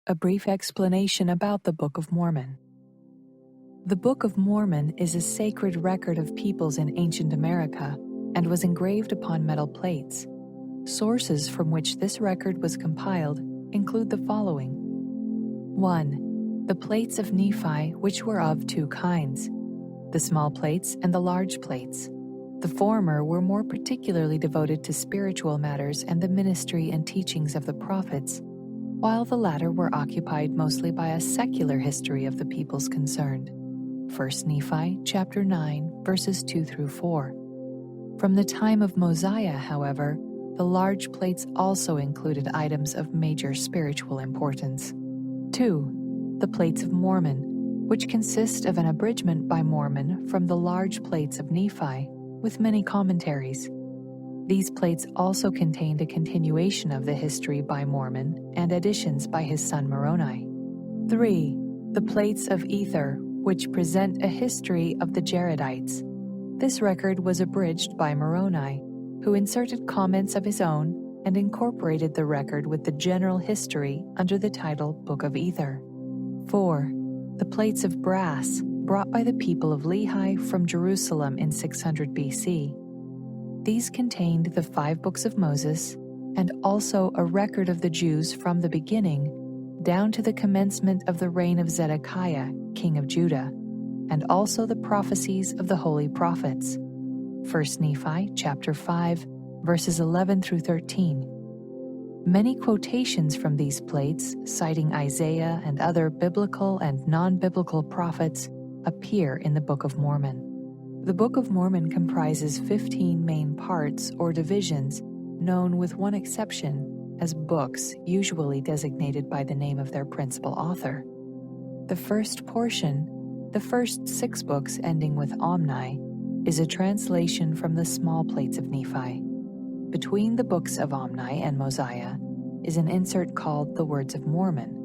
A brief explanation about the Book of Mormon. The Book of Mormon is a sacred record of peoples in ancient America and was engraved upon metal plates. Sources from which this record was compiled include the following. 1. The plates of Nephi, which were of two kinds, the small plates and the large plates. The former were more particularly devoted to spiritual matters and the ministry and teachings of the prophets, while the latter were occupied mostly by a secular history of the peoples concerned. 1 Nephi chapter 9, verses 2 through 4. From the time of Mosiah, however, the large plates also included items of major spiritual importance. 2. The plates of Mormon, which consist of an abridgment by Mormon from the large plates of Nephi, with many commentaries. These plates also contained a continuation of the history by Mormon and additions by his son Moroni. 3. The plates of Ether, which present a history of the Jaredites. This record was abridged by Moroni, who inserted comments of his own and incorporated the record with the general history under the title Book of Ether. 4. The plates of brass brought by the people of Lehi from Jerusalem in 600 BC. These contained the 5 books of Moses and also a record of the Jews from the beginning down to the commencement of the reign of Zedekiah, king of Judah, and also the prophecies of the holy prophets. 1 Nephi chapter 5, verses 11 through 13. Many quotations from these plates, citing Isaiah and other biblical and non-biblical prophets, appear in the Book of Mormon. The Book of Mormon comprises 15 main parts or divisions, known with one exception as books, usually designated by the name of their principal author. The first portion, the first 6 books ending with Omni, is a translation from the small plates of Nephi. Between the books of Omni and Mosiah is an insert called the Words of Mormon.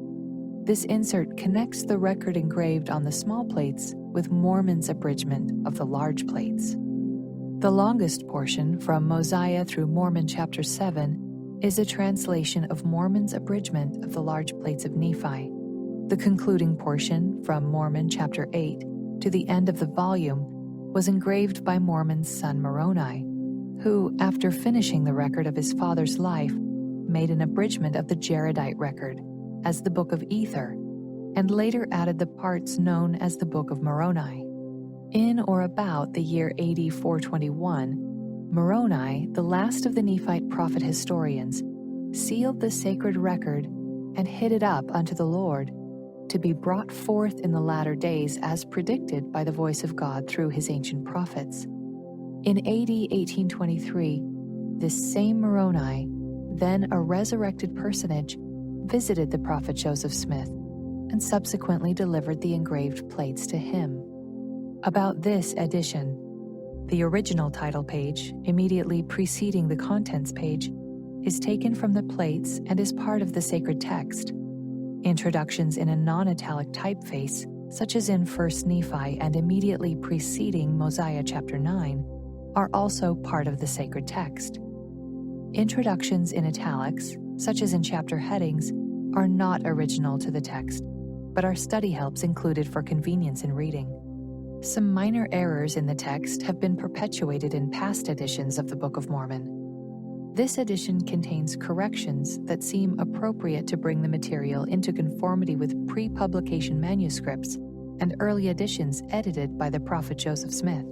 This insert connects the record engraved on the small plates with Mormon's abridgment of the large plates. The longest portion, from Mosiah through Mormon chapter 7, is a translation of Mormon's abridgment of the large plates of Nephi. The concluding portion, from Mormon chapter 8 to the end of the volume, was engraved by Mormon's son Moroni, who, after finishing the record of his father's life, made an abridgment of the Jaredite record as the Book of Ether, and later added the parts known as the Book of Moroni. In or about the year AD 421, Moroni, the last of the Nephite prophet historians, sealed the sacred record and hid it up unto the Lord, to be brought forth in the latter days as predicted by the voice of God through his ancient prophets. In AD 1823, this same Moroni, then a resurrected personage, visited the prophet Joseph Smith and subsequently delivered the engraved plates to him. About this edition, the original title page, immediately preceding the contents page, is taken from the plates and is part of the sacred text. Introductions in a non-italic typeface, such as in 1 Nephi and immediately preceding Mosiah chapter 9, are also part of the sacred text. Introductions in italics, such as in chapter headings, are not original to the text, but are study helps included for convenience in reading. Some minor errors in the text have been perpetuated in past editions of the Book of Mormon. This edition contains corrections that seem appropriate to bring the material into conformity with pre-publication manuscripts and early editions edited by the prophet Joseph Smith.